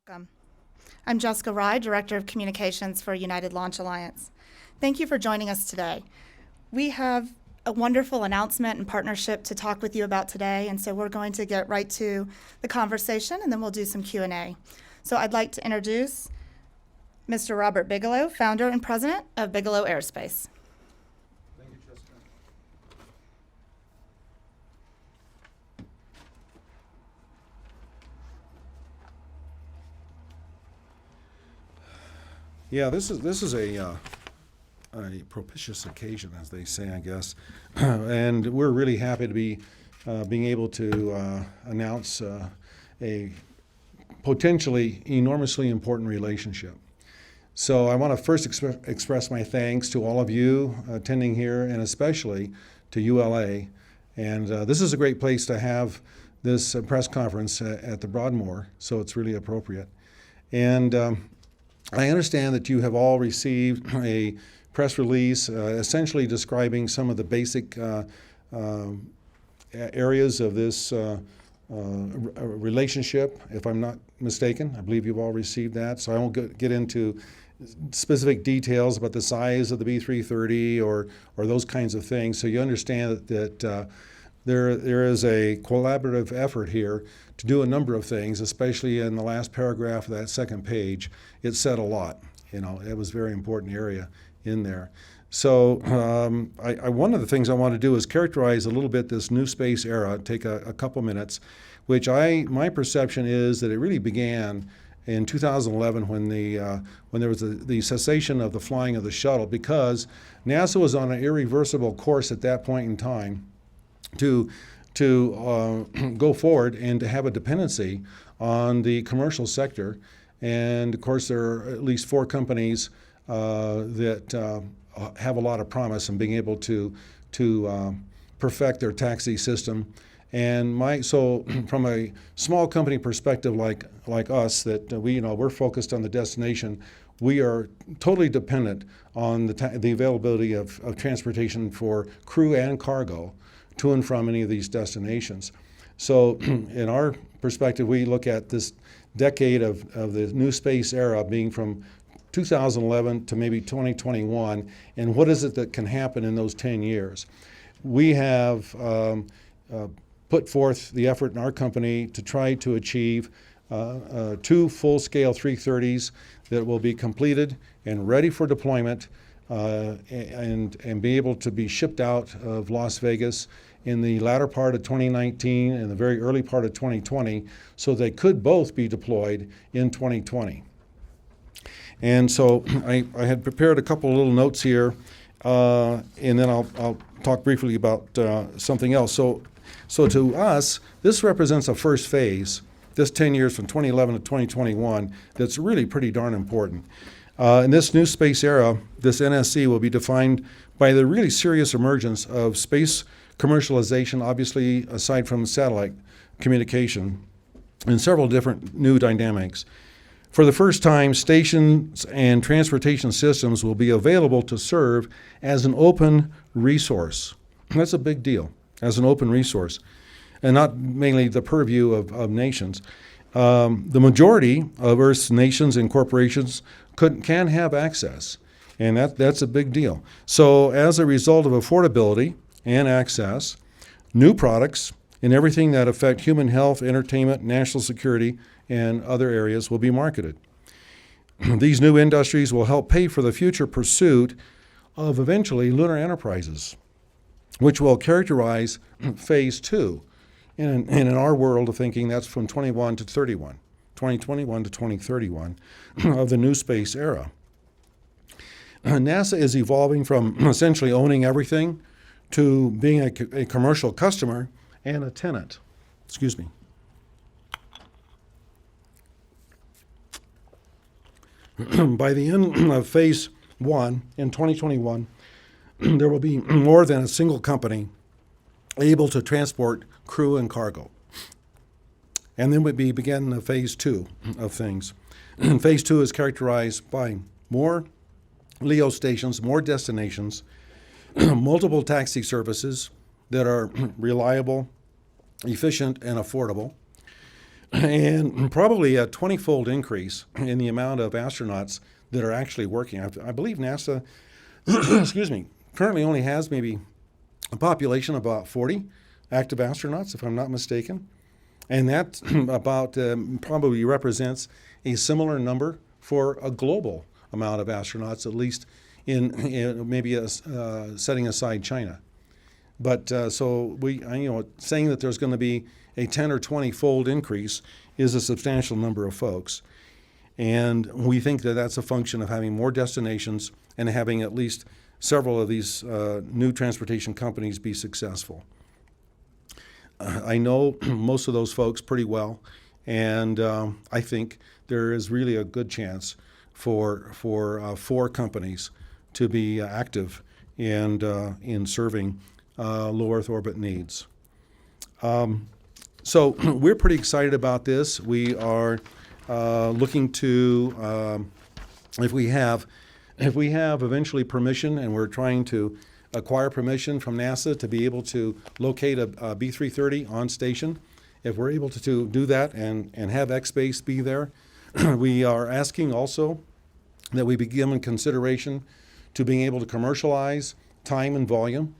Welcome. I'm Jessica Rye, Director of Communications for United Launch Alliance. Thank you for joining us today. We have a wonderful announcement and partnership to talk with you about today, and so we're going to get right to the conversation, and then we'll do some Q&A. So I'd like to introduce Mr. Robert Bigelow, founder and president of Bigelow Aerospace. Thank you, Jessica. Yeah, this is a propitious occasion, as they say, I guess, and we're really happy to be being able to announce a potentially enormously important relationship. So I want to first express my thanks to all of you attending here, and especially to ULA. And this is a great place to have this press conference at the Broadmoor, so it's really appropriate. And I understand that you have all received a press release essentially describing some of the basic areas of this relationship, if I'm not mistaken. I believe you've all received that, so I won't get into specific details about the size of the B330 or those kinds of things. So you understand that there is a collaborative effort here to do a number of things, especially in the last paragraph of that second page. It said a lot. You know, it was a very important area in there. So one of the things I want to do is characterize a little bit this new space era, take a couple minutes, which my perception is that it really began in 2011 when there was the cessation of the flying of the shuttle, because NASA was on an irreversible course at that point in time to go forward and to have a dependency on the commercial sector. And of course, there are at least 4 companies that have a lot of promise in being able to perfect their taxi system. And so from a small company perspective like us, that we're focused on the destination, we are totally dependent on the availability of transportation for crew and cargo to and from any of these destinations. So in our perspective, we look at this decade of the new space era being from 2011 to maybe 2021, and what is it that can happen in those 10 years? We have put forth the effort in our company to try to achieve 2 full-scale 330s that will be completed and ready for deployment and be able to be shipped out of Las Vegas in the latter part of 2019 and the very early part of 2020, so they could both be deployed in 2020. And so I had prepared a couple of little notes here, and then I'll talk briefly about something else. So to us, this represents a first phase, this 10 years from 2011 to 2021, that's really pretty darn important. In this new space era, this NSC will be defined by the really serious emergence of space commercialization, obviously aside from satellite communication, and several different new dynamics. For the first time, stations and transportation systems will be available to serve as an open resource. That's a big deal, as an open resource, and not mainly the purview of nations. The majority of Earth's nations and corporations can have access, and that's a big deal. So as a result of affordability and access, new products and everything that affect human health, entertainment, national security, and other areas will be marketed. These new industries will help pay for the future pursuit of eventually lunar enterprises, which will characterize phase 2. And in our world of thinking, that's from 2021 to 2031 of the new space era. NASA is evolving from essentially owning everything to being a commercial customer and a tenant. Excuse me. By the end of phase 1 in 2021, there will be more than a single company able to transport crew and cargo. And then we begin the phase 2 of things. Phase 2 is characterized by more LEO stations, more destinations, multiple taxi services that are reliable, efficient, and affordable. and probably a 20-fold increase in the amount of astronauts that are actually working. I believe NASA, excuse me, currently only has maybe a population of about 40 active astronauts, if I'm not mistaken. And that about probably represents a similar number for a global amount of astronauts, at least in maybe setting aside China. But so saying that there's going to be a 10 or 20-fold increase is a substantial number of folks. And we think that that's a function of having more destinations and having at least several of these new transportation companies be successful. I know most of those folks pretty well, and I think there is really a good chance for 4 companies to be active in serving low Earth orbit needs. So we're pretty excited about this. We are looking to, if we have eventually permission, and we're trying to acquire permission from NASA to be able to locate a B330 on station. If we're able to do that and have X-Base be there, we are asking also that we be given consideration to being able to commercialize time and volume.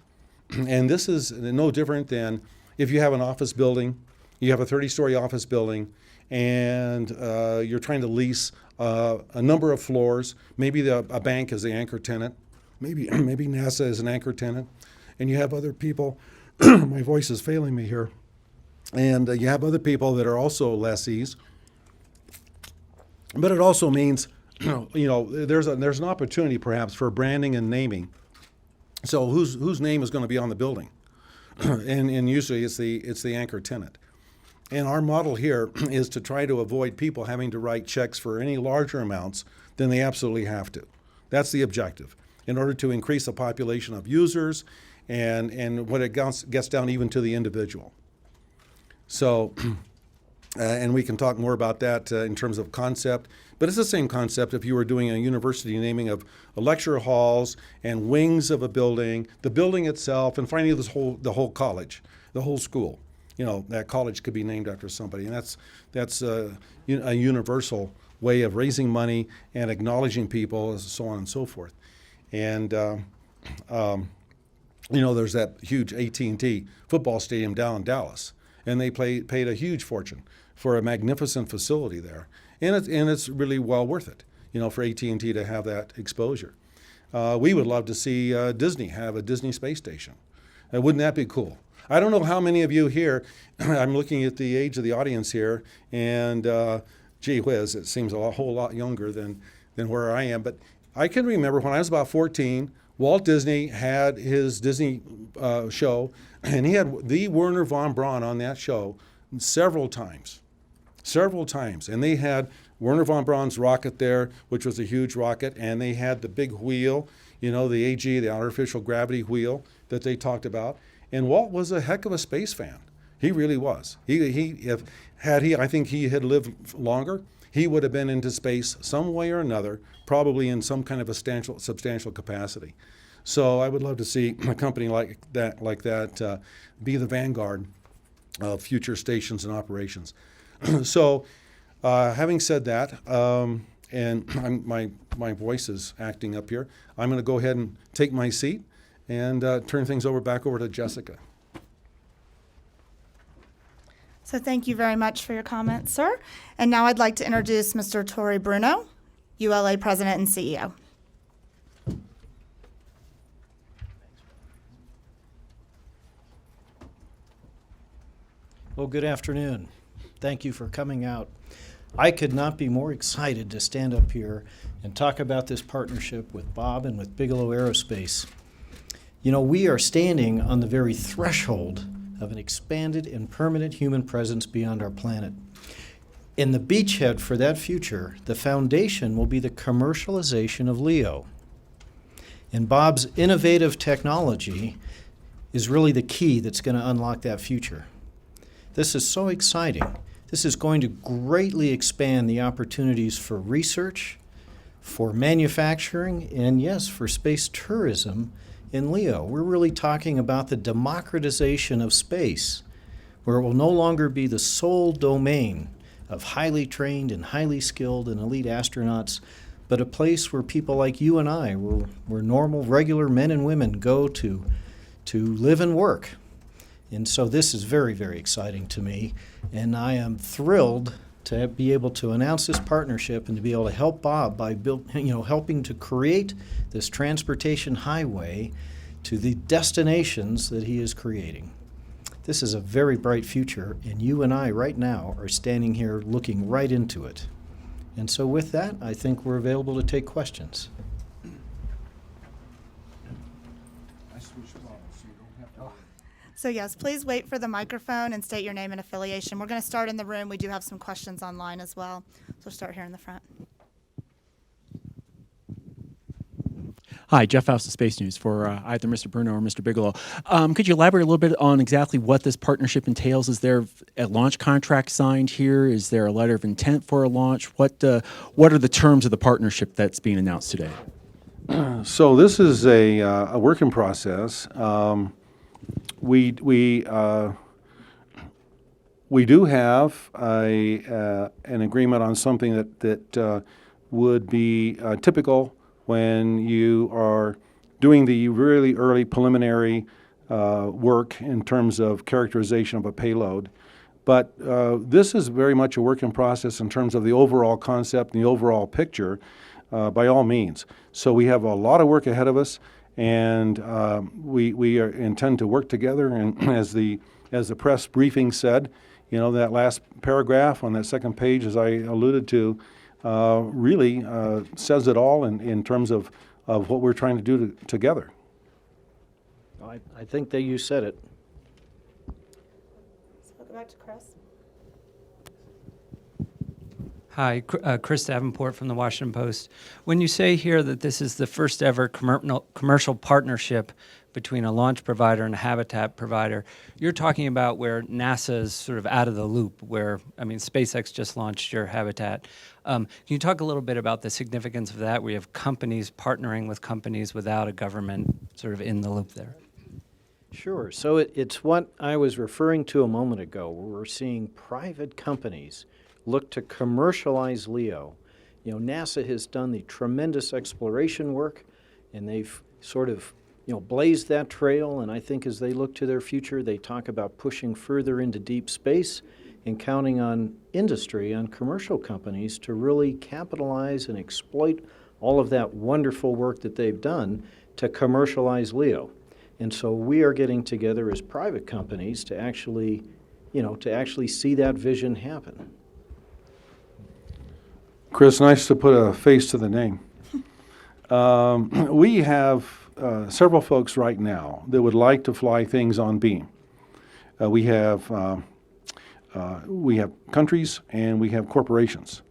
And this is no different than if you have an office building, you have a 30-story office building, and you're trying to lease a number of floors. Maybe a bank is the anchor tenant. Maybe NASA is an anchor tenant, and you have other people. My voice is failing me here. And you have other people that are also lessees. But it also means, there's an opportunity perhaps for branding and naming. So whose name is going to be on the building? and usually it's the anchor tenant. And our model here is to try to avoid people having to write checks for any larger amounts than they absolutely have to. That's the objective, in order to increase the population of users and when it gets down even to the individual. So, and we can talk more about that in terms of concept, but it's the same concept if you were doing a university naming of lecture halls and wings of a building, the building itself, and finally the whole college, the whole school. That college could be named after somebody, and that's a universal way of raising money and acknowledging people, so on and so forth. And there's that huge AT&T football stadium down in Dallas, and they paid a huge fortune for a magnificent facility there, and it's really well worth it, for AT&T to have that exposure. We would love to see Disney have a Disney space station. Wouldn't that be cool? I don't know how many of you here, I'm looking at the age of the audience here, and gee whiz, it seems a whole lot younger than where I am. But I can remember when I was about 14, Walt Disney had his Disney show, and he had the Wernher von Braun on that show several times. And they had Wernher von Braun's rocket there, which was a huge rocket, and they had the big wheel, the AG, the artificial gravity wheel that they talked about. And Walt was a heck of a space fan. He really was. I think he had lived longer, he would have been into space some way or another, probably in some kind of a substantial capacity. So I would love to see a company like that be the vanguard of future stations and operations. So having said that, and my voice is acting up here, I'm going to go ahead and take my seat and turn things back over to Jessica. So thank you very much for your comments, sir. And now I'd like to introduce Mr. Torre Bruno, ULA President and CEO. Well, good afternoon. Thank you for coming out. I could not be more excited to stand up here and talk about this partnership with Bob and with Bigelow Aerospace. We are standing on the very threshold of an expanded and permanent human presence beyond our planet. In the beachhead for that future, the foundation will be the commercialization of LEO. And Bob's innovative technology is really the key that's going to unlock that future. This is so exciting. This is going to greatly expand the opportunities for research, for manufacturing, and yes, for space tourism in LEO. We're really talking about the democratization of space, where it will no longer be the sole domain of highly trained and highly skilled and elite astronauts, but a place where people like you and I, where normal, regular men and women go to live and work. And so this is very, very exciting to me, and I am thrilled to be able to announce this partnership and to be able to help Bob by helping to create this transportation highway to the destinations that he is creating. This is a very bright future, and you and I right now are standing here looking right into it. And so with that, I think we're available to take questions. So yes, please wait for the microphone and state your name and affiliation. We're going to start in the room. We do have some questions online as well. So we'll start here in the front. Hi, Jeff Faust of Space News for either Mr. Bruno or Mr. Bigelow. Could you elaborate a little bit on exactly what this partnership entails? Is there a launch contract signed here? Is there a letter of intent for a launch? What are the terms of the partnership that's being announced today? So this is a work in process. We do have an agreement on something that would be typical when you are doing the really early preliminary work in terms of characterization of a payload. But this is very much a work in process in terms of the overall concept and the overall picture, by all means. So we have a lot of work ahead of us, and we intend to work together. And as the press briefing said, that last paragraph on that second page, as I alluded to, really says it all in terms of what we're trying to do together. I think that you said it. So we'll go back to Chris. Hi, Chris Davenport from the Washington Post. When you say here that this is the first ever commercial partnership between a launch provider and a habitat provider, you're talking about where NASA is sort of out of the loop, where, SpaceX just launched your habitat. Can you talk a little bit about the significance of that, where you have companies partnering with companies without a government sort of in the loop there? Sure. So it's what I was referring to a moment ago, where we're seeing private companies look to commercialize LEO. NASA has done the tremendous exploration work, and they've sort of blazed that trail, and I think as they look to their future, they talk about pushing further into deep space and counting on industry, on commercial companies to really capitalize and exploit all of that wonderful work that they've done to commercialize LEO. And so we are getting together as private companies to actually see that vision happen. Chris, nice to put a face to the name. We have several folks right now that would like to fly things on beam. We have countries and we have corporations.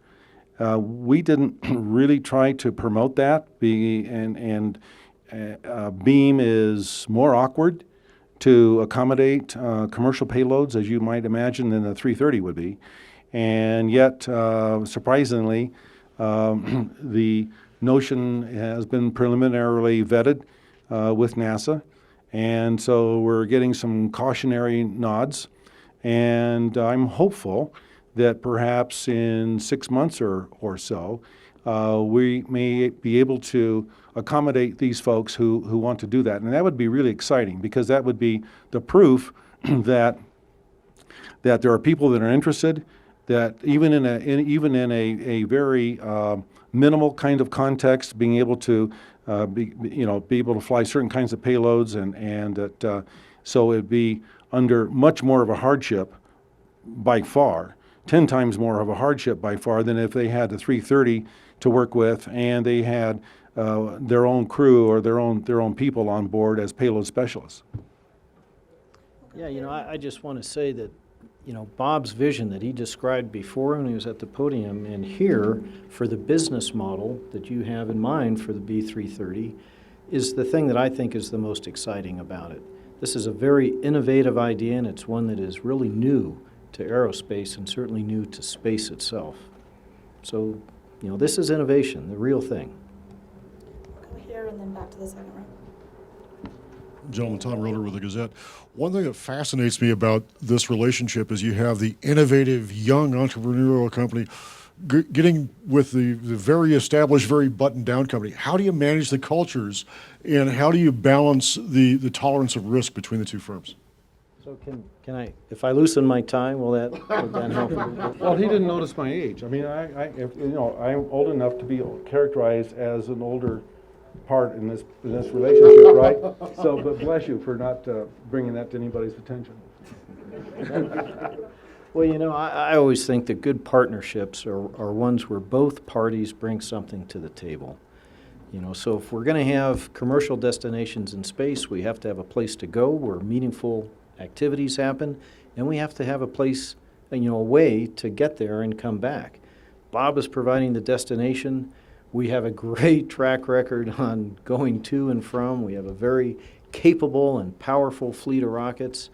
We didn't really try to promote that, beam is more awkward to accommodate commercial payloads, as you might imagine, than the 330 would be. And yet, surprisingly, the notion has been preliminarily vetted with NASA, and so we're getting some cautionary nods, and I'm hopeful that perhaps in 6 months or so, we may be able to accommodate these folks who want to do that. And that would be really exciting, because that would be the proof that there are people that are interested, that even in a very minimal kind of context, being able to be able to fly certain kinds of payloads, and that so it'd be under much more of a hardship by far, 10 times more of a hardship by far, than if they had the 330 to work with and they had their own crew or their own people on board as payload specialists. Yeah, I just want to say that Bob's vision that he described before when he was at the podium, and here for the business model that you have in mind for the B330, is the thing that I think is the most exciting about it. This is a very innovative idea, and it's one that is really new to aerospace and certainly new to space itself. So, this is innovation, the real thing. We'll go here and then back to the second row. gentleman, Tom Roeder with the Gazette. One thing that fascinates me about this relationship is you have the innovative, young entrepreneurial company getting with the very established, very buttoned-down company. How do you manage the cultures, and how do you balance the tolerance of risk between the two firms? So can I, if I loosen my tie, will that help? Well, he didn't notice my age. I mean, I'm old enough to be characterized as an older part in this relationship, right? So, but bless you for not bringing that to anybody's attention. Well, I always think that good partnerships are ones where both parties bring something to the table. So if we're going to have commercial destinations in space, we have to have a place to go where meaningful activities happen, and we have to have a place, a way to get there and come back. Bob is providing the destination. We have a great track record on going to and from. We have a very capable and powerful fleet of rockets.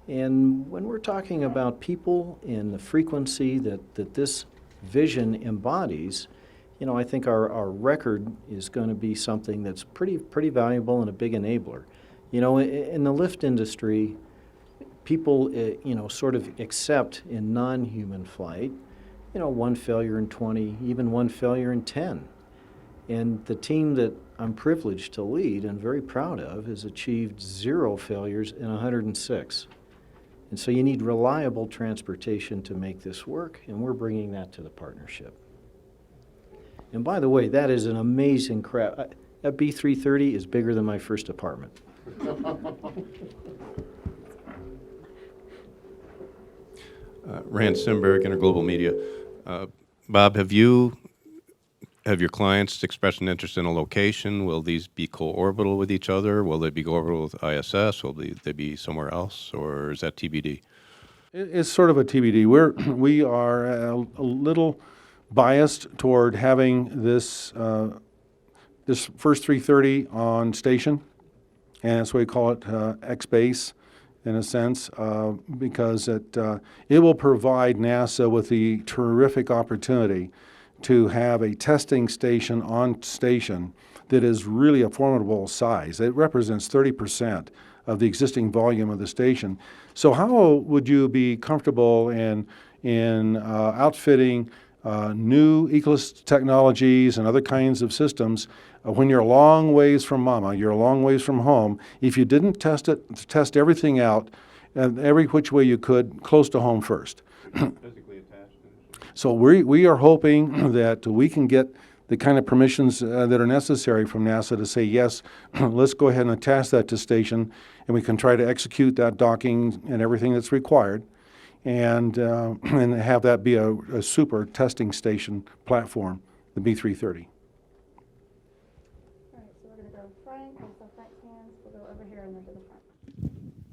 And when we're talking about people and the frequency that this vision embodies, I think our record is going to be something that's pretty valuable and a big enabler. In the lift industry, people, sort of accept in non-human flight, one failure in 20, even one failure in 10. And the team that I'm privileged to lead and very proud of has achieved 0 failures in 106. And so you need reliable transportation to make this work, and we're bringing that to the partnership. And by the way, that is an amazing craft. That B330 is bigger than my first apartment. Rand Simberg, Interglobal Media. Bob, have your clients expressed an interest in a location? Will these be co-orbital with each other? Will they be co-orbital with ISS? Will they be somewhere else, or is that TBD? It's sort of a TBD. We are a little biased toward having this first 330 on station, and that's why we call it X-Base in a sense, because it will provide NASA with the terrific opportunity to have a testing station on station that is really a formidable size. It represents 30% of the existing volume of the station. So how would you be comfortable in outfitting new Eclipse technologies and other kinds of systems when you're a long ways from mama, you're a long ways from home, if you didn't test everything out every which way you could close to home first? Physically attached. So we are hoping that we can get the kind of permissions that are necessary from NASA to say, yes, let's go ahead and attach that to station, and we can try to execute that docking and everything that's required, and have that be a super testing station platform, the B330. All right, so we're going to go Frank, and so Frank's hands, we'll go over here and then to the front.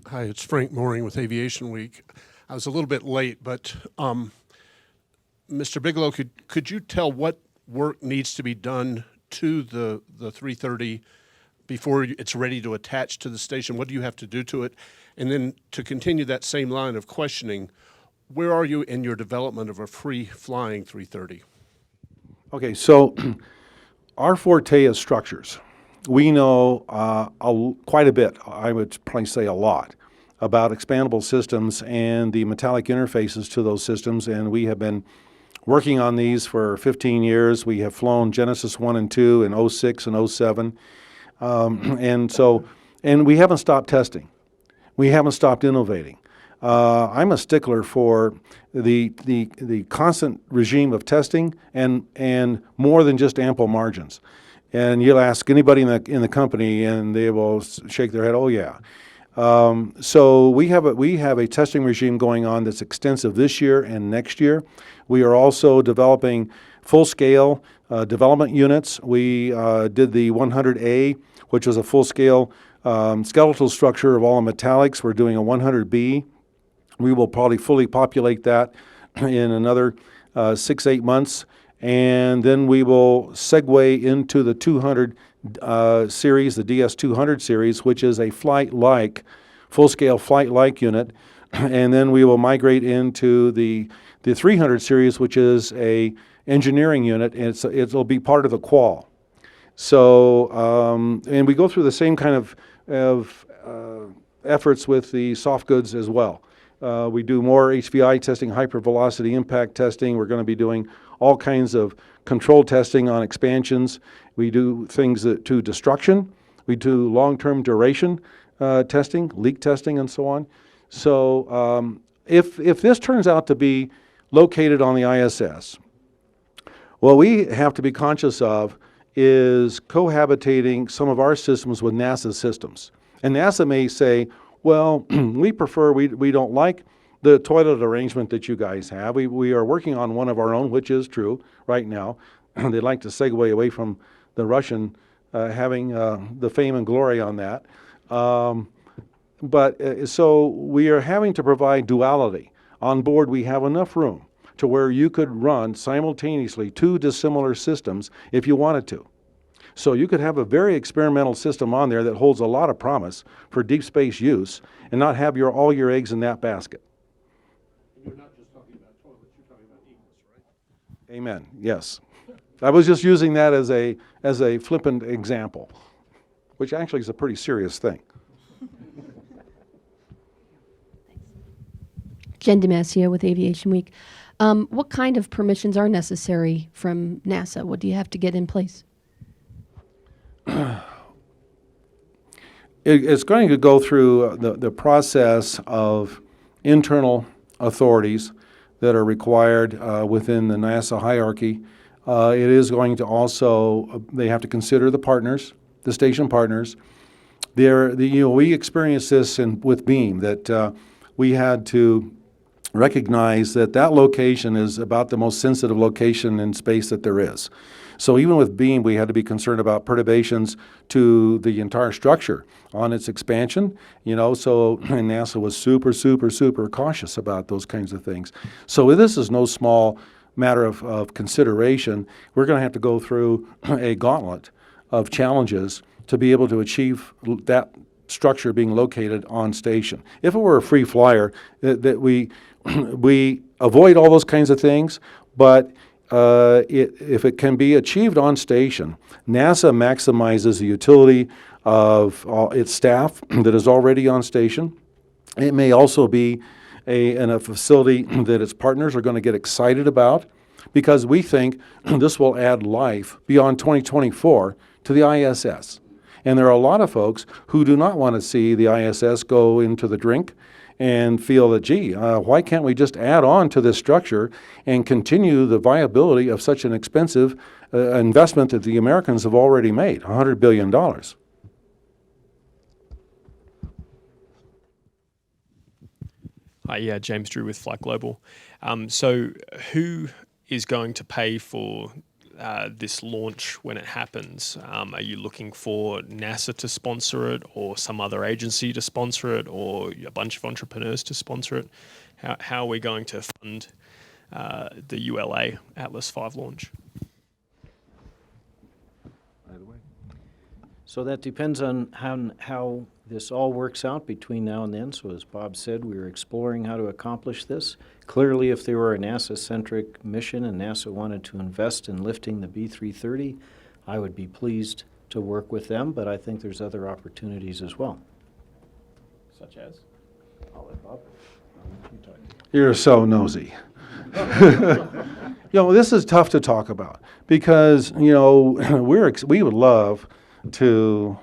Hi, it's Frank Mooring with Aviation Week. I was a little bit late, but Mr. Bigelow, could you tell what work needs to be done to the 330 before it's ready to attach to the station? What do you have to do to it? And then to continue that same line of questioning, where are you in your development of a free-flying 330? Okay, so our forte is structures. We know quite a bit, I would probably say a lot, about expandable systems and the metallic interfaces to those systems, and we have been working on these for 15 years. We have flown Genesis 1 and 2 in 06 and 07. And we haven't stopped testing. We haven't stopped innovating. I'm a stickler for the constant regime of testing and more than just ample margins. And you'll ask anybody in the company, and they will shake their head, oh yeah. So we have a testing regime going on that's extensive this year and next year. We are also developing full-scale development units. We did the 100A, which was a full-scale skeletal structure of all the metallics. We're doing a 100B. We will probably fully populate that in another 6-8 months. And then we will segue into the 200 series, the DS200 series, which is a full-scale flight-like unit. And then we will migrate into the 300 series, which is a engineering unit, and it'll be part of the qual. So, and we go through the same kind of efforts with the soft goods as well. We do more HVI testing, hypervelocity impact testing. We're going to be doing all kinds of control testing on expansions. We do things to destruction. We do long-term duration testing, leak testing, and so on. So if this turns out to be located on the ISS, what we have to be conscious of is cohabitating some of our systems with NASA's systems. And NASA may say, well, we don't like the toilet arrangement that you guys have. We are working on one of our own, which is true right now. They'd like to segue away from the Russian having the fame and glory on that. So we are having to provide duality. On board, we have enough room to where you could run simultaneously 2 dissimilar systems if you wanted to. So you could have a very experimental system on there that holds a lot of promise for deep space use and not have all your eggs in that basket. You're not just talking about toilets, you're talking about eagles, right? Amen. Yes. I was just using that as a flippant example, which actually is a pretty serious thing. Jen DeMasia with Aviation Week. What kind of permissions are necessary from NASA? What do you have to get in place? It's going to go through the process of internal authorities that are required within the NASA hierarchy. It is going to also, they have to consider the partners, the station partners. We experienced this with Beam, that we had to recognize that location is about the most sensitive location in space that there is. So even with Beam, we had to be concerned about perturbations to the entire structure on its expansion, and NASA was super, super, super cautious about those kinds of things. So this is no small matter of consideration. We're going to have to go through a gauntlet of challenges to be able to achieve that structure being located on station. If it were a free flyer, that we avoid all those kinds of things, but if it can be achieved on station, NASA maximizes the utility of its staff that is already on station. It may also be in a facility that its partners are going to get excited about, because we think this will add life beyond 2024 to the ISS. And there are a lot of folks who do not want to see the ISS go into the drink and feel that, gee, why can't we just add on to this structure and continue the viability of such an expensive investment that the Americans have already made, $100 billion. Hi, yeah, James Drew with Flight Global. So who is going to pay for this launch when it happens? Are you looking for NASA to sponsor it, or some other agency to sponsor it, or a bunch of entrepreneurs to sponsor it? How are we going to fund the ULA Atlas V launch? So that depends on how this all works out between now and then. So as Bob said, we are exploring how to accomplish this. Clearly, if there were a NASA-centric mission and NASA wanted to invest in lifting the B330, I would be pleased to work with them, but I think there's other opportunities as well. Such as? I'll let Bob. You talk. You're so nosy. This is tough to talk about because, we would love to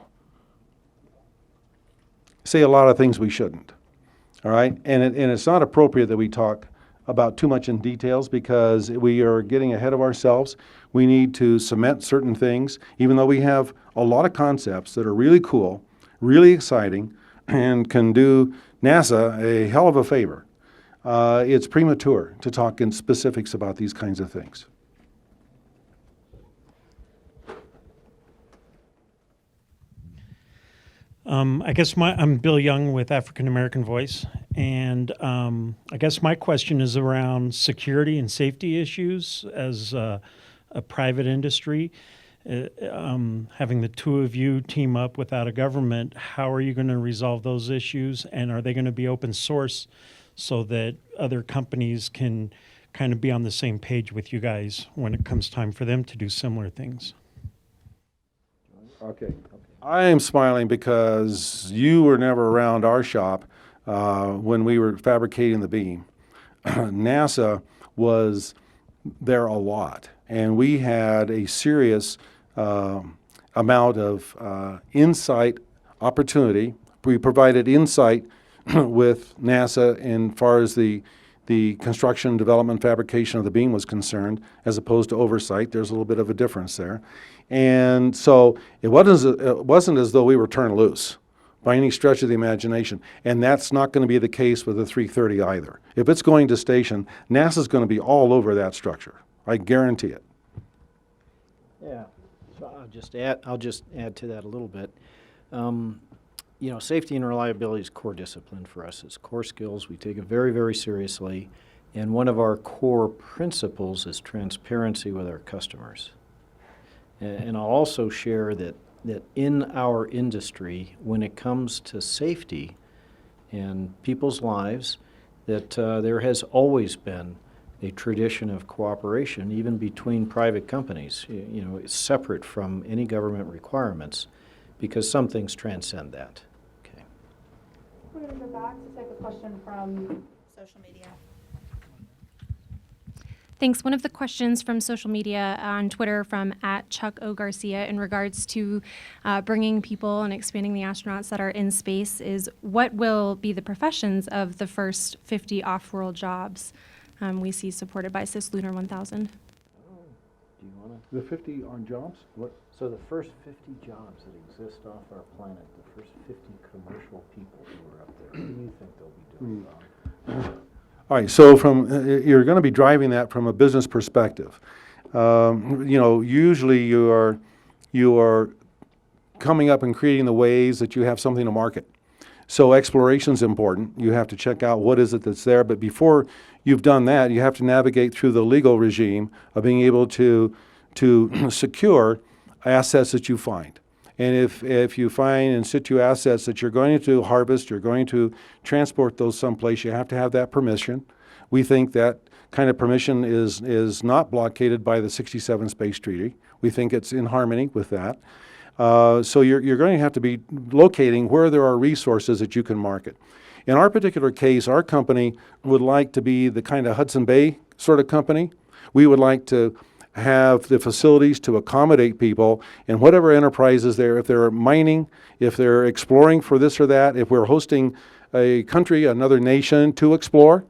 say a lot of things we shouldn't, all right? And it's not appropriate that we talk about too much in details because we are getting ahead of ourselves. We need to cement certain things, even though we have a lot of concepts that are really cool, really exciting, and can do NASA a hell of a favor. It's premature to talk in specifics about these kinds of things. I guess I'm Bill Young with African American Voice, and I guess my question is around security and safety issues as a private industry. Having the two of you team up without a government, how are you going to resolve those issues, and are they going to be open source so that other companies can kind of be on the same page with you guys when it comes time for them to do similar things? Okay. I am smiling because you were never around our shop when we were fabricating the beam. NASA was there a lot, and we had a serious amount of insight opportunity. We provided insight with NASA in far as the construction, development, fabrication of the beam was concerned, as opposed to oversight. There's a little bit of a difference there. And so it wasn't as though we were turned loose by any stretch of the imagination. And that's not going to be the case with the 330 either. If it's going to station, NASA's going to be all over that structure. I guarantee it. Yeah, so I'll just add to that a little bit. You know, safety and reliability is core discipline for us. It's core skills. We take it very, very seriously. And one of our core principles is transparency with our customers. And I'll also share that in our industry, when it comes to safety and people's lives, that there has always been a tradition of cooperation, even between private companies. You know, it's separate from any government requirements, because some things transcend that. Okay. We're going to go back to take a question from social media. Thanks. One of the questions from social media on Twitter from @ChuckOGarcia in regards to bringing people and expanding the astronauts that are in space is, what will be the professions of the first 50 off-world jobs we see supported by Cislunar 1000? Do you want to? The 50 on jobs? What? So the first 50 jobs that exist off our planet, the first 50 commercial people who are up there, what do you think they'll be doing, Bob? All right, so you're going to be driving that from a business perspective. You know, usually you are coming up and creating the ways that you have something to market. So exploration is important. You have to check out what is it that's there. But before you've done that, you have to navigate through the legal regime of being able to secure assets that you find. And if you find in situ assets that you're going to harvest, you're going to transport those someplace, you have to have that permission. We think that kind of permission is not blockaded by the 67 Space Treaty. We think it's in harmony with that. So you're going to have to be locating where there are resources that you can market. In our particular case, our company would like to be the kind of Hudson Bay sort of company. We would like to have the facilities to accommodate people in whatever enterprises there. If they're mining, if they're exploring for this or that, if we're hosting a country, another nation to explore,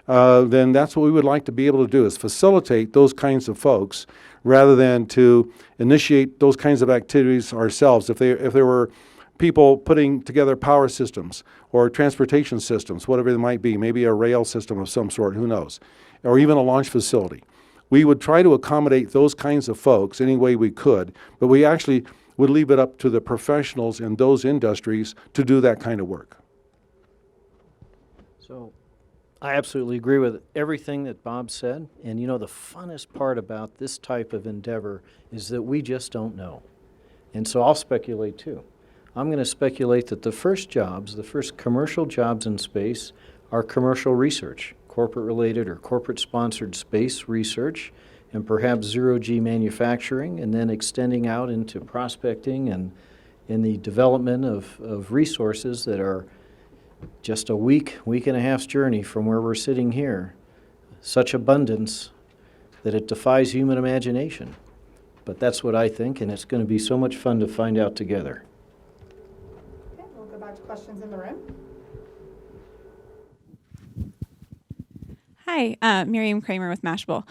then that's what we would like to be able to do, is facilitate those kinds of folks rather than to initiate those kinds of activities ourselves. If there were people putting together power systems or transportation systems, whatever they might be, maybe a rail system of some sort, who knows, or even a launch facility. We would try to accommodate those kinds of folks any way we could, but we actually would leave it up to the professionals in those industries to do that kind of work. So I absolutely agree with everything that Bob said. And you know, the funnest part about this type of endeavor is that we just don't know. And so I'll speculate too. I'm going to speculate that the first jobs, the first commercial jobs in space, are commercial research, corporate-related or corporate-sponsored space research, and perhaps zero-G manufacturing, and then extending out into prospecting and in the development of resources that are just a week and a half's journey from where we're sitting here. Such abundance that it defies human imagination. But that's what I think, and it's going to be so much fun to find out together. Okay, we'll go back to questions in the room. Hi, Miriam Kramer with Mashable.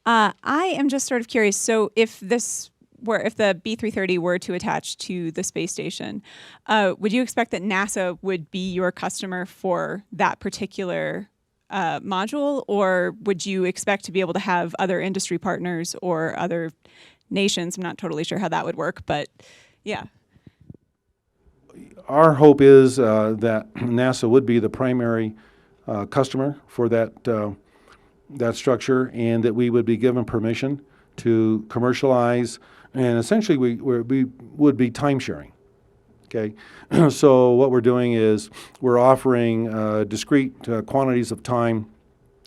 I am just sort of curious. So, if the B330 were to attach to the space station, would you expect that NASA would be your customer for that particular module, or would you expect to be able to have other industry partners or other nations? I'm not totally sure how that would work, but yeah. Our hope is that NASA would be the primary customer for that structure, and that we would be given permission to commercialize, and essentially we would be time sharing. Okay, so what we're doing is we're offering discrete quantities of time,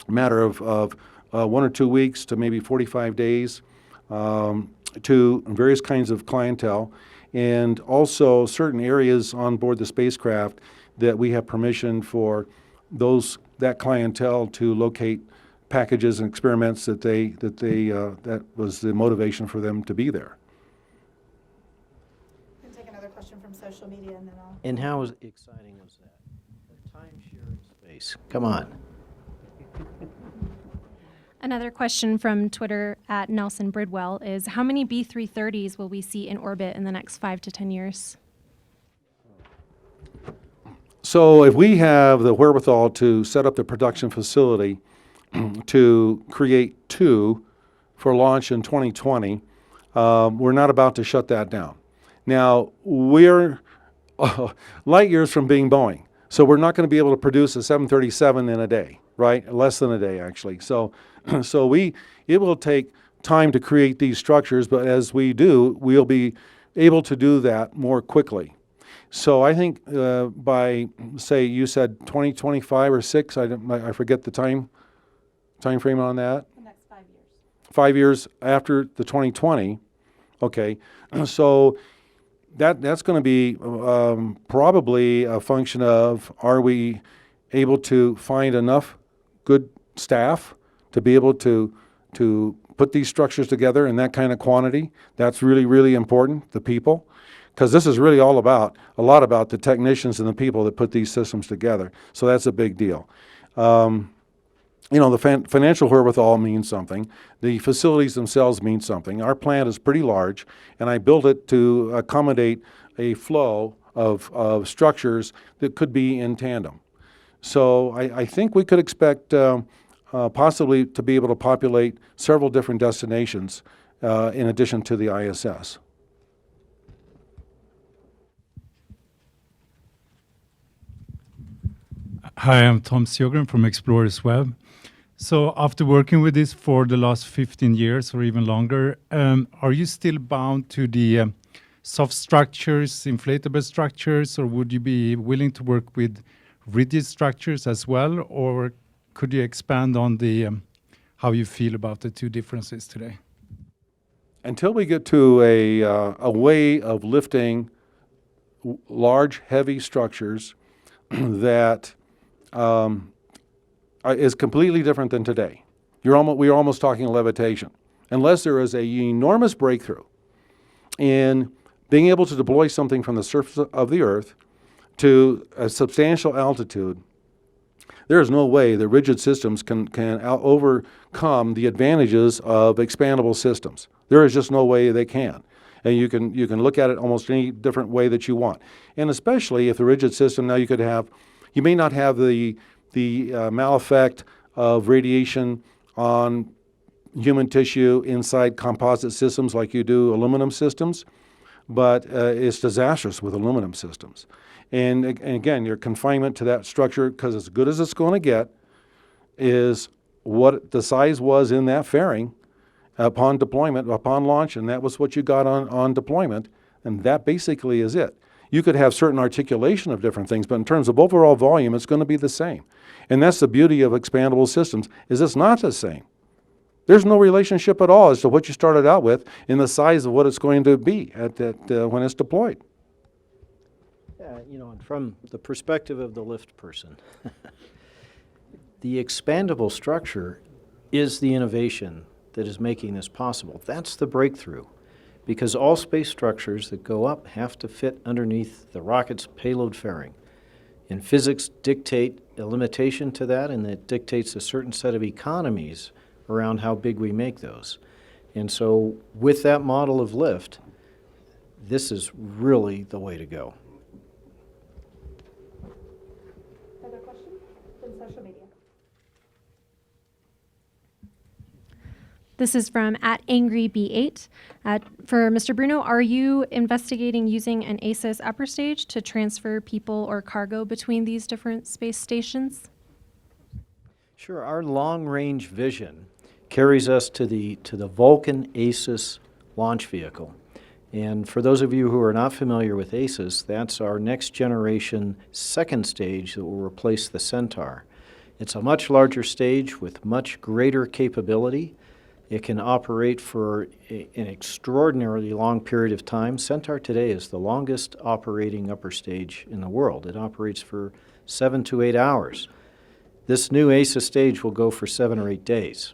a matter of 1 or 2 weeks to maybe 45 days, to various kinds of clientele. and also certain areas on board the spacecraft that we have permission for that clientele to locate packages and experiments that was the motivation for them to be there. We can take another question from social media, and then I'll. And how exciting was that? A timeshare in space. Come on. Another question from Twitter at Nelson Bridwell is, how many B330s will we see in orbit in the next 5 to 10 years? So if we have the wherewithal to set up the production facility to create 2 for launch in 2020, we're not about to shut that down. Now, we're light years from being Boeing, so we're not going to be able to produce a 737 in a day, right? Less than a day, actually. So it will take time to create these structures, but as we do, we'll be able to do that more quickly. So I think by, say, you said 2025 or 6, I forget the time frame on that. The next 5 years. 5 years after the 2020. Okay, so that's going to be probably a function of, are we able to find enough good staff to be able to put these structures together in that kind of quantity? That's really, really important, the people. Because this is really a lot about the technicians and the people that put these systems together. So that's a big deal. The financial wherewithal means something. The facilities themselves mean something. Our plant is pretty large, and I built it to accommodate a flow of structures that could be in tandem. So I think we could expect possibly to be able to populate several different destinations in addition to the ISS. Hi, I'm Tom Sjogren from Explorers Web. So after working with this for the last 15 years or even longer, are you still bound to the soft structures, inflatable structures, or would you be willing to work with rigid structures as well? Or could you expand on the how you feel about the two differences today? Until we get to a way of lifting large, heavy structures that is completely different than today. We're almost talking levitation. Unless there is an enormous breakthrough in being able to deploy something from the surface of the Earth to a substantial altitude, there is no way that rigid systems can overcome the advantages of expandable systems. There is just no way they can. And you can look at it almost any different way that you want. And especially if the rigid system, now you may not have the maleffect of radiation on human tissue inside composite systems like you do aluminum systems, but it's disastrous with aluminum systems. And again, your confinement to that structure, because as good as it's going to get, is what the size was in that fairing upon deployment, upon launch, and that was what you got on deployment, and that basically is it. You could have certain articulation of different things, but in terms of overall volume, it's going to be the same. And that's the beauty of expandable systems, is it's not the same. There's no relationship at all as to what you started out with in the size of what it's going to be when it's deployed. And from the perspective of the lift person, the expandable structure is the innovation that is making this possible. That's the breakthrough. Because all space structures that go up have to fit underneath the rocket's payload fairing. And physics dictate a limitation to that, and it dictates a certain set of economies around how big we make those. And so with that model of lift, this is really the way to go. Other questions from social media? This is from @AngryB8. For Mr. Bruno, are you investigating using an ACES upper stage to transfer people or cargo between these different space stations? Sure, our long-range vision carries us to the Vulcan ACES launch vehicle. And for those of you who are not familiar with ACES, that's our next generation second stage that will replace the Centaur. It's a much larger stage with much greater capability. It can operate for an extraordinarily long period of time. Centaur today is the longest operating upper stage in the world. It operates for 7 to 8 hours. This new ASA stage will go for 7 or 8 days.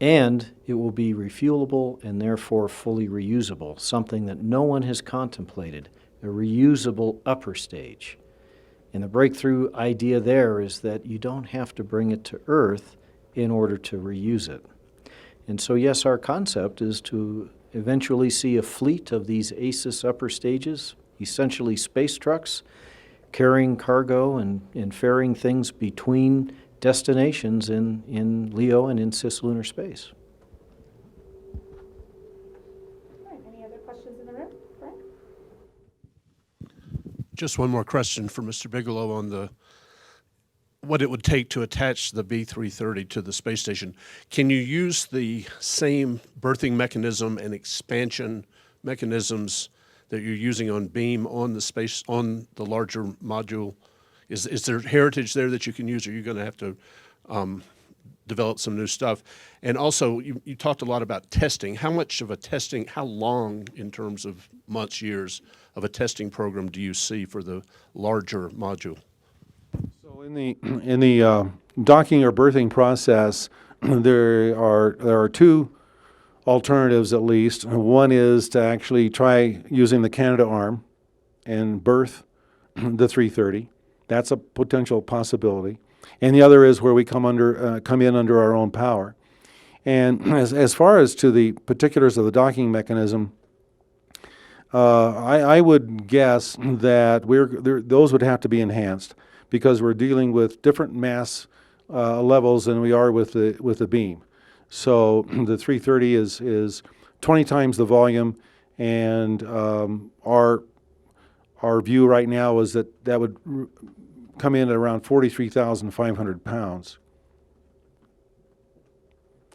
And it will be refuelable and therefore fully reusable, something that no one has contemplated, a reusable upper stage. And the breakthrough idea there is that you don't have to bring it to Earth in order to reuse it. And so, yes, our concept is to eventually see a fleet of these ASIS upper stages, essentially space trucks, carrying cargo and ferrying things between destinations in LEO and in cislunar space. All right, any other questions in the room? Frank? Just one more question for Mr. Bigelow on what it would take to attach the B330 to the space station. Can you use the same berthing mechanism and expansion mechanisms that you're using on beam on the larger module? Is there heritage there that you can use, or are you going to have to develop some new stuff? And also, you talked a lot about testing. How long in terms of months, years of a testing program do you see for the larger module? So in the docking or berthing process, there are two alternatives at least. One is to actually try using the Canadarm and berth the 330. That's a potential possibility. And the other is where we come in under our own power. And as far as to the particulars of the docking mechanism, I would guess that those would have to be enhanced, because we're dealing with different mass levels than we are with the beam. So the 330 is 20 times the volume, and our view right now is that would come in at around 43,500 pounds.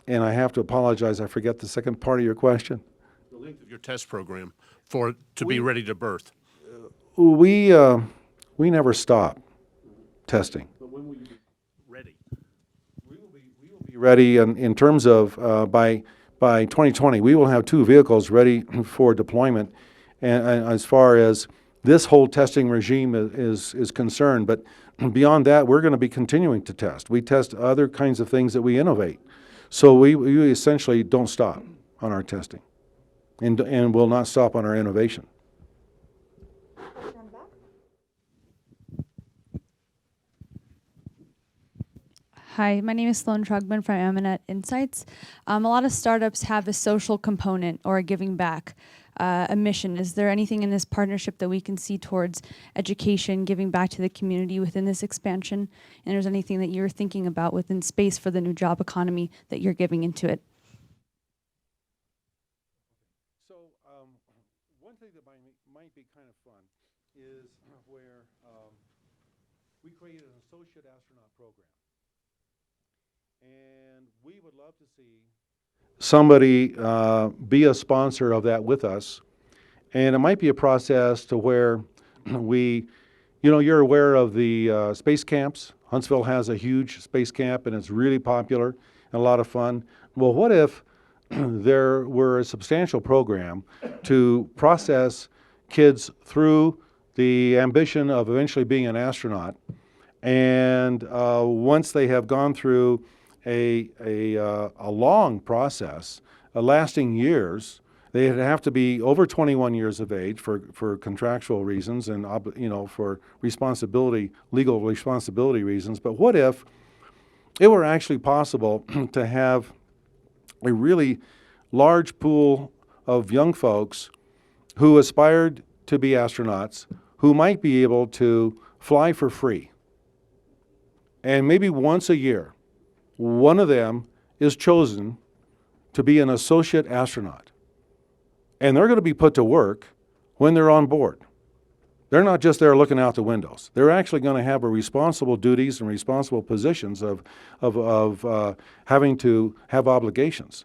And I have to apologize, I forget the second part of your question. The length of your test program to be ready to berth. We never stop testing. But when will you be ready? We will be ready in terms of by 2020. We will have 2 vehicles ready for deployment, and as far as this whole testing regime is concerned. But beyond that, we're going to be continuing to test. We test other kinds of things that we innovate. So we essentially don't stop on our testing, and will not stop on our innovation. Hi, my name is Sloan Trugman from Aminet Insights. A lot of startups have a social component or a giving back, a mission. Is there anything in this partnership that we can see towards education, giving back to the community within this expansion? And there's anything that you're thinking about within space for the new job economy that you're giving into it? So one thing that might be kind of fun is where we created an associate astronaut program. And we would love to see somebody be a sponsor of that with us. And it might be a process to where you're aware of the space camps. Huntsville has a huge space camp, and it's really popular and a lot of fun. Well, what if there were a substantial program to process kids through the ambition of eventually being an astronaut, and once they have gone through a long process, lasting years, they have to be over 21 years of age for contractual reasons and for legal responsibility reasons. But what if it were actually possible to have a really large pool of young folks who aspired to be astronauts, who might be able to fly for free, and maybe once a year one of them is chosen to be an associate astronaut. And they're going to be put to work when they're on board. They're not just there looking out the windows. They're actually going to have responsible duties and responsible positions of having to have obligations.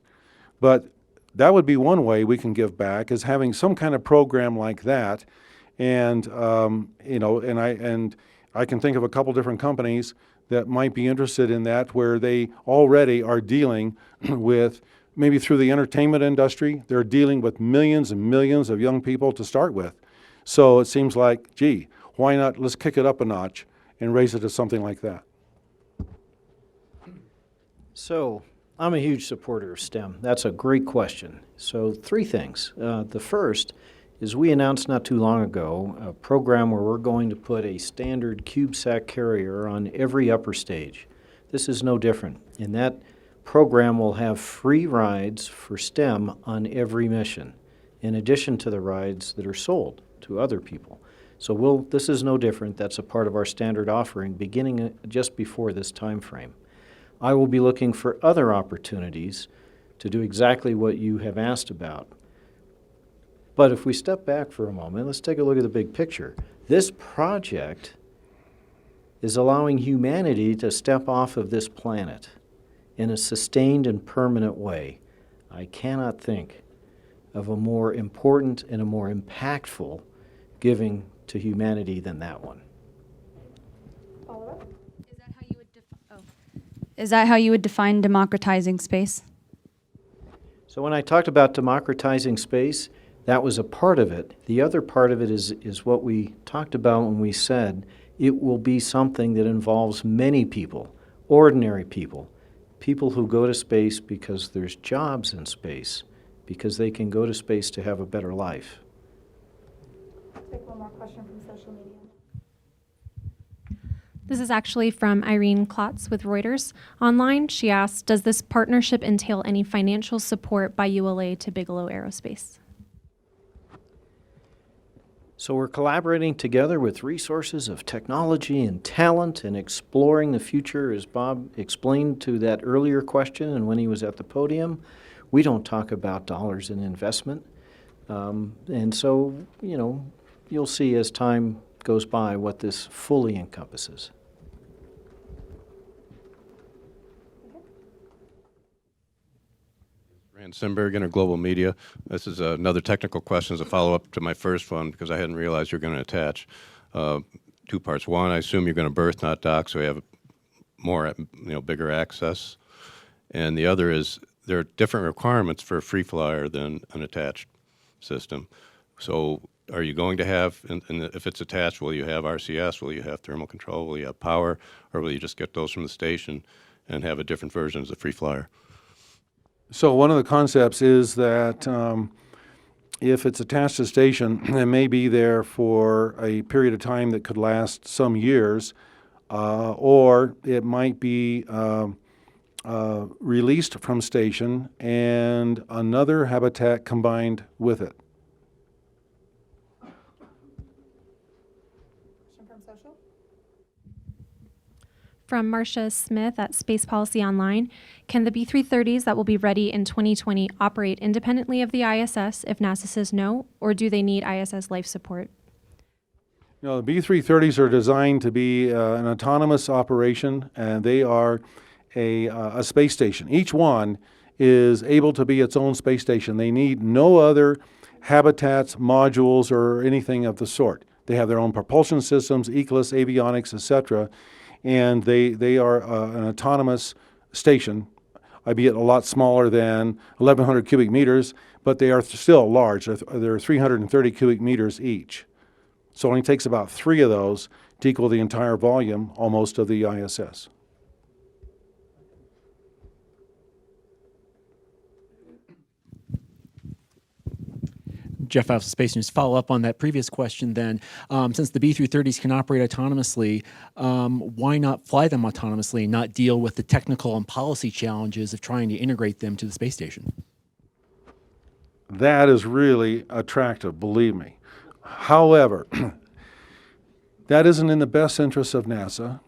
But that would be one way we can give back, is having some kind of program like that. And I can think of a couple different companies that might be interested in that, where they already are dealing with, maybe through the entertainment industry, they're dealing with millions and millions of young people to start with. So it seems like, gee, why not, let's kick it up a notch and raise it to something like that. So I'm a huge supporter of STEM. That's a great question. So 3 things. The first is we announced not too long ago a program where we're going to put a standard CubeSat carrier on every upper stage. This is no different. And that program will have free rides for STEM on every mission, in addition to the rides that are sold to other people. So this is no different. That's a part of our standard offering beginning just before this time frame. I will be looking for other opportunities to do exactly what you have asked about. But if we step back for a moment, let's take a look at the big picture. This project is allowing humanity to step off of this planet in a sustained and permanent way. I cannot think of a more important and a more impactful giving to humanity than that one. Is that how you would define democratizing space? So when I talked about democratizing space, that was a part of it. The other part of it is what we talked about when we said it will be something that involves many people, ordinary people, people who go to space because there's jobs in space, because they can go to space to have a better life. Take one more question from social media. This is actually from Irene Klotz with Reuters Online. She asked, does this partnership entail any financial support by ULA to Bigelow Aerospace? So we're collaborating together with resources of technology and talent and exploring the future, as Bob explained to that earlier question and when he was at the podium. We don't talk about dollars in investment. And so, you'll see as time goes by what this fully encompasses. Rand Simberg, Global Media. This is another technical question as a follow-up to my first one because I hadn't realized you're going to attach 2 parts. One, I assume you're going to berth, not dock, so we have more, bigger access. And the other is there are different requirements for a free flyer than an attached system. So are you going to have, and if it's attached, will you have RCS, will you have thermal control, will you have power, or will you just get those from the station and have a different version as a free flyer? So one of the concepts is that if it's attached to the station, it may be there for a period of time that could last some years, or it might be released from station and another habitat combined with it. From Marcia Smith at Space Policy Online, can the B330s that will be ready in 2020 operate independently of the ISS if NASA says no, or do they need ISS life support? The B330s are designed to be an autonomous operation, and they are a space station. Each one is able to be its own space station. They need no other habitats, modules, or anything of the sort. They have their own propulsion systems, eclipse, avionics, etc., and they are an autonomous station, albeit a lot smaller than 1,100 cubic meters, but they are still large. They're 330 cubic meters each. So it only takes about 3 of those to equal the entire volume, almost, of the ISS. Jeff Alpha Space News. Follow up on that previous question then. Since the B330s can operate autonomously, why not fly them autonomously and not deal with the technical and policy challenges of trying to integrate them to the space station? That is really attractive, believe me. However, that isn't in the best interest of NASA.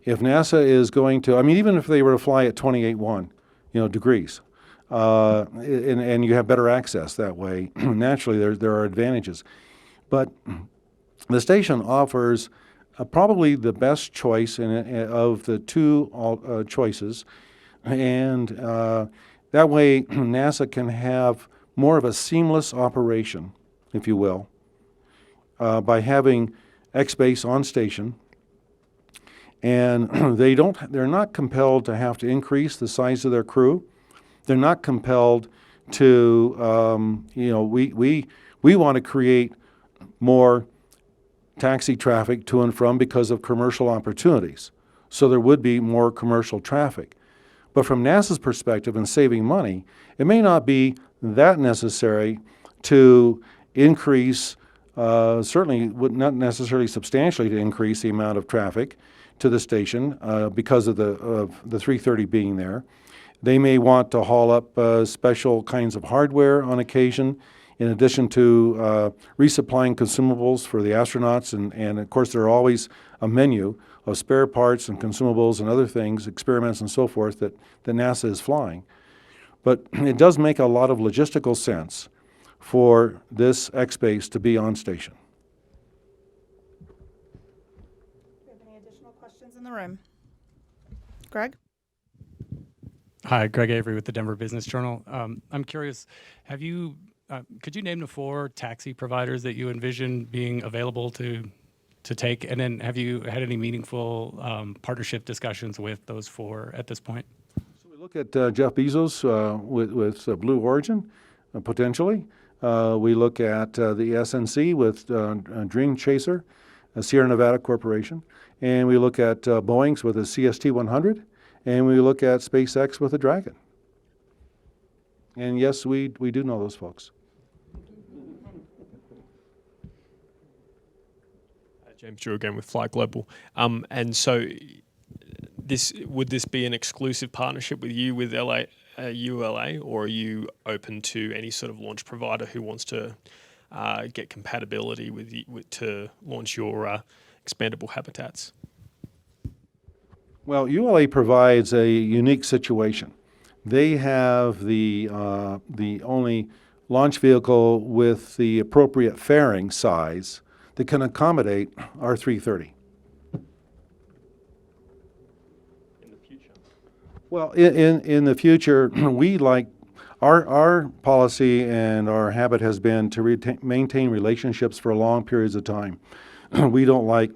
If NASA is going to, even if they were to fly at 28.1, degrees, and you have better access that way, naturally there are advantages. But the station offers probably the best choice of the 2 choices, and that way NASA can have more of a seamless operation, if you will, by having X-Base on station And they're not compelled to have to increase the size of their crew. They're not compelled to, we want to create more taxi traffic to and from because of commercial opportunities. So there would be more commercial traffic. But from NASA's perspective in saving money, it may not be that necessary to increase, certainly would not necessarily substantially to increase the amount of traffic to the station because of the 330 being there. They may want to haul up special kinds of hardware on occasion, in addition to resupplying consumables for the astronauts. And of course, there are always a menu of spare parts and consumables and other things, experiments and so forth that NASA is flying. But it does make a lot of logistical sense for this X-Base to be on station. Do you have any additional questions in the room? Greg? Hi, Greg Avery with the Denver Business Journal. I'm curious, could you name the 4 taxi providers that you envision being available to take? And then have you had any meaningful partnership discussions with those 4 at this point? So we look at Jeff Bezos with Blue Origin, potentially. We look at the SNC with Dream Chaser, Sierra Nevada Corporation. And we look at Boeing's with the CST-100. And we look at SpaceX with the Dragon. And yes, we do know those folks. James Drew again with Fly Global. And so would this be an exclusive partnership with you with ULA, or are you open to any sort of launch provider who wants to get compatibility to launch your expandable habitats? Well, ULA provides a unique situation. They have the only launch vehicle with the appropriate fairing size that can accommodate our 330. In the future? Well, in the future, we like our policy and our habit has been to maintain relationships for long periods of time. We don't like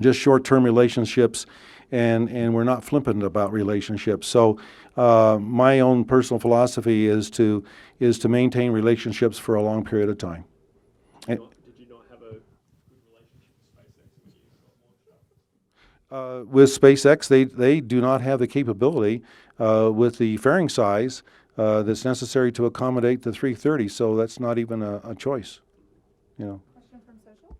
just short-term relationships. And we're not flippant about relationships. So my own personal philosophy is to maintain relationships for a long period of time. Did you not have a good relationship with SpaceX when you launched up? With SpaceX, they do not have the capability with the fairing size that's necessary to accommodate the 330. So that's not even a choice, Question from social?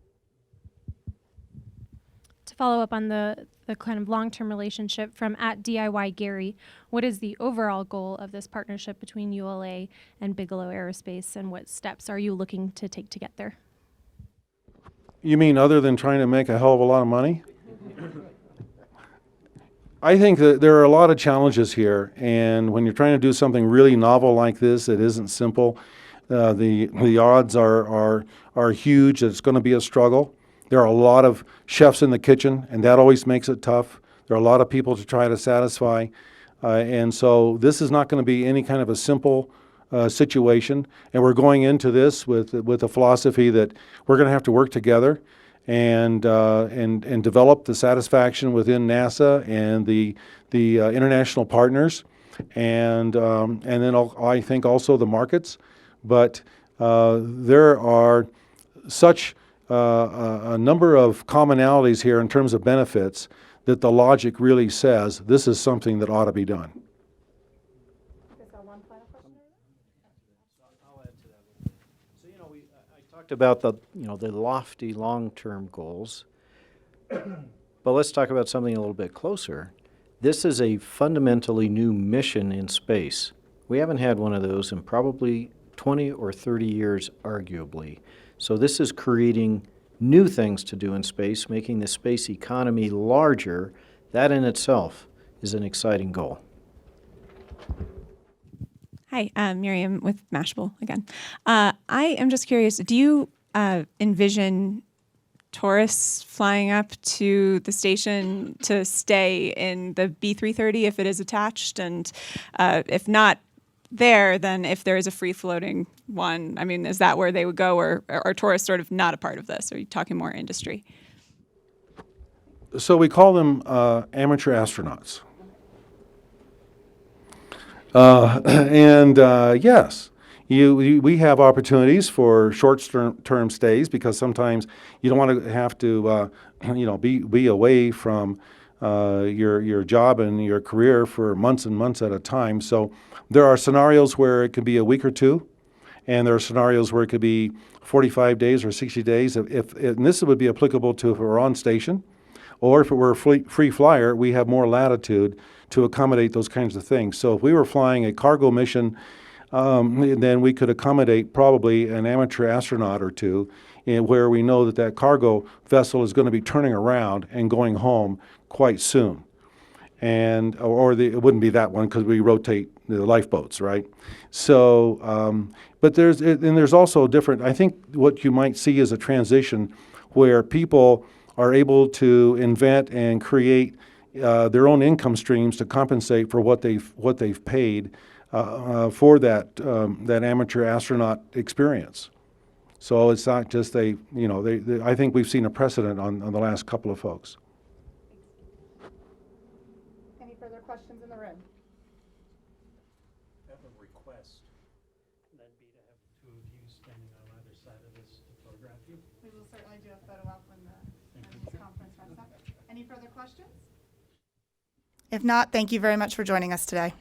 To follow up on the kind of long-term relationship from @DIY Gary, what is the overall goal of this partnership between ULA and Bigelow Aerospace, and what steps are you looking to take to get there? You mean other than trying to make a hell of a lot of money? I think that there are a lot of challenges here, and when you're trying to do something really novel like this, it isn't simple. The odds are huge. It's going to be a struggle. There are a lot of chefs in the kitchen, and that always makes it tough. There are a lot of people to try to satisfy. And so this is not going to be any kind of a simple situation. And we're going into this with a philosophy that we're going to have to work together and develop the satisfaction within NASA and the international partners, and then I think also the markets. But there are such a number of commonalities here in terms of benefits that the logic really says this is something that ought to be done. One final question? I'll add to that. So I talked about the lofty long-term goals, but let's talk about something a little bit closer. This is a fundamentally new mission in space. We haven't had one of those in probably 20 or 30 years, arguably. So this is creating new things to do in space, making the space economy larger. That in itself is an exciting goal. Hi, Miriam with Mashable again. I am just curious, do you envision Torre flying up to the station to stay in the B330 if it is attached? And if not there, then if there is a free-floating one, I mean, is that where they would go, or are Torre sort of not a part of this? Are you talking more industry? So we call them amateur astronauts. Yes, we have opportunities for short-term stays because sometimes you don't want to have to, be away from your job and your career for months and months at a time. So there are scenarios where it could be a week or two, and there are scenarios where it could be 45 days or 60 days. And this would be applicable to if we're on station, or if it were a free flyer, we have more latitude to accommodate those kinds of things. So if we were flying a cargo mission, then we could accommodate probably an amateur astronaut or two, where we know that that cargo vessel is going to be turning around and going home quite soon. And it wouldn't be that one because we rotate the lifeboats, right? So, but there's also different. I think what you might see is a transition where people are able to invent and create their own income streams to compensate for what they've paid for that amateur astronaut experience. So it's not just I think we've seen a precedent on the last couple of folks. Any further questions in the room? I have a request. That'd be to have the two of you standing on either side of this to photograph you. We will certainly do a photo op when this conference runs up. Any further questions? If not, thank you very much for joining us today.